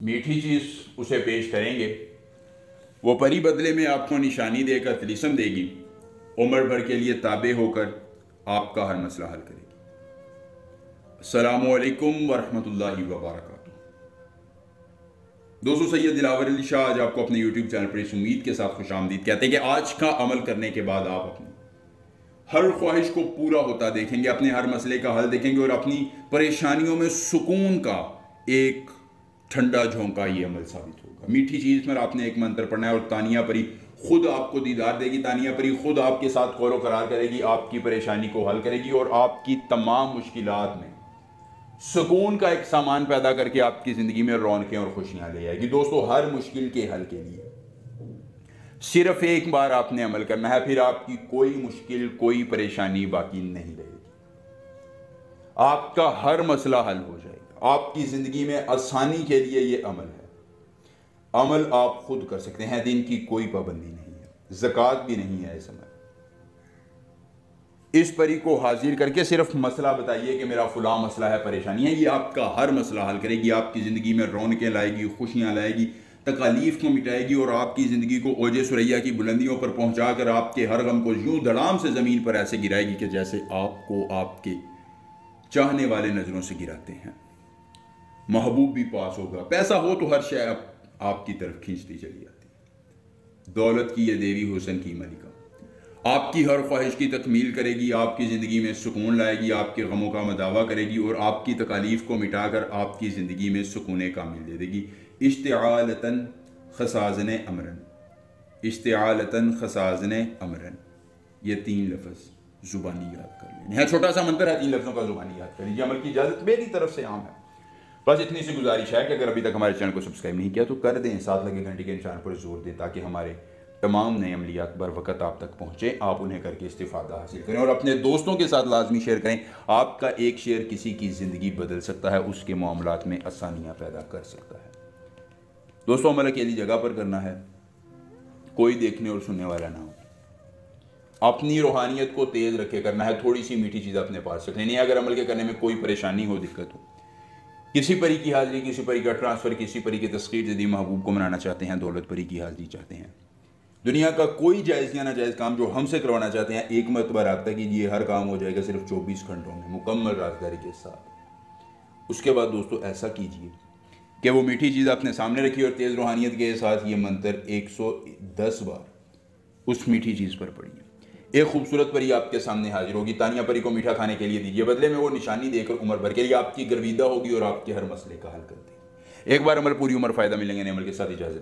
मीठी चीज़ उसे पेश करेंगे, वो परी बदले में आपको निशानी देकर तिलिस्म देगी, उम्र भर के लिए ताबे होकर आपका हर मसला हल करेगी। अस्सलामु अलैकुम वरहमतुल्लाहि वबरकातुहू। दोस्तों, सैयद दिलावर अली शाह आज आपको अपने यूट्यूब चैनल पर इस उम्मीद के साथ खुशामदीद कहते हैं कि आज का अमल करने के बाद आप अपनी हर ख्वाहिश को पूरा होता देखेंगे, अपने हर मसले का हल देखेंगे और अपनी परेशानियों में सुकून का एक ठंडा झोंका ये अमल साबित होगा। मीठी चीज़ पर आपने एक मंत्र पढ़ना है और तानिया परी खुद आपको दीदार देगी। तानिया परी खुद आपके साथ कौलो करार करेगी, आपकी परेशानी को हल करेगी और आपकी तमाम मुश्किलात में सुकून का एक सामान पैदा करके आपकी ज़िंदगी में रौनकें और खुशियां ले आएगी। दोस्तों, हर मुश्किल के हल के लिए सिर्फ एक बार आपने अमल करना है, फिर आपकी कोई मुश्किल, कोई परेशानी बाकी नहीं रहेगी। आपका हर मसला हल हो जाएगा। आपकी ज़िंदगी में आसानी के लिए ये अमल है। अमल आप खुद कर सकते हैं, दिन की कोई पाबंदी नहीं है, ज़कात भी नहीं है। इस अमल इस परी को हाजिर करके सिर्फ मसला बताइए कि मेरा फुला मसला है, परेशानी है, ये आपका हर मसला हल करेगी, आपकी ज़िंदगी में रौनकें लाएगी, खुशियाँ लाएगी, तकालीफ को मिटाएगी और आपकी ज़िंदगी को ओजे सुरैया की बुलंदियों पर पहुंचाकर आपके हर गम को यूं धड़ाम से ज़मीन पर ऐसे गिराएगी कि जैसे आपको आपके चाहने वाले नज़रों से गिराते हैं। महबूब भी पास होगा। पैसा हो तो हर शय आपकी तरफ खींचती चली जाती है। दौलत की ये देवी, हुस्न की मलिका आपकी हर ख्वाहिश की तकमील करेगी, आपकी ज़िंदगी में सुकून लाएगी, आपके गमों का मदावा करेगी और आपकी तकालीफ को मिटाकर आपकी ज़िंदगी में सुकून कामिल दे देगी। इश्तिआलतन खसाज़न अमरन, इश्तिआलतन खसाज़न अमरन, ये 3 लफ्ज़ ज़ुबानी याद कर लेने हैं। छोटा सा मंत्र है, 3 लफ्ज़ों का ज़ुबानी याद कर लीजिए। अमल की इजाज़त मेरी तरफ से आम है। बस इतनी सी गुजारिश है कि अगर अभी तक हमारे चैनल को सब्सक्राइब नहीं किया तो कर दें, साथ लगे घंटे के निशान पर जोर दें ताकि हमारे तमाम नए अमलियात बर वक़्त आप तक पहुँचे, आप उन्हें करके इस्तिफ़ादा हासिल करें और अपने दोस्तों के साथ लाजमी शेयर करें। आपका एक शेयर किसी की ज़िंदगी बदल सकता है, उसके मामलात में आसानियाँ पैदा कर सकता है। दोस्तों, अमल अकेली जगह पर करना है, कोई देखने और सुनने वाला ना हो। अपनी रूहानियत को तेज़ रखे करना है, थोड़ी सी मीठी चीज़ अपने पास रखनी नहीं। अगर अमल के करने में कोई परेशानी हो, दिक्कत हो, किसी परी की हाज़िरी, किसी परी का ट्रांसफ़र, किसी परी की तस्खीर जदी महबूब को मनाना चाहते हैं, दौलत परी की हाज़िरी चाहते हैं, दुनिया का कोई जायज़ या नाजायज़ काम जो हमसे करवाना चाहते हैं, एक मरतबा राब्ता कीजिए, हर काम हो जाएगा सिर्फ 24 घंटों में मुकम्मल राज़दारी के साथ। उसके बाद दोस्तों ऐसा कीजिए कि वो मीठी चीज़ अपने सामने रखिए और तेज़ रूहानियत के साथ ये मंत्र 110 बार उस मीठी चीज़ पर पढ़िए। एक खूबसूरत परी आपके सामने हाजिर होगी। तानिया परी को मीठा खाने के लिए दीजिए, बदले में वो निशानी देकर उम्र भर के लिए आपकी गर्विदा होगी और आपके हर मसले का हल कर देगी। एक बार अमल, पूरी उम्र फ़ायदा मिलेंगे। अमल के साथ इजाज़त।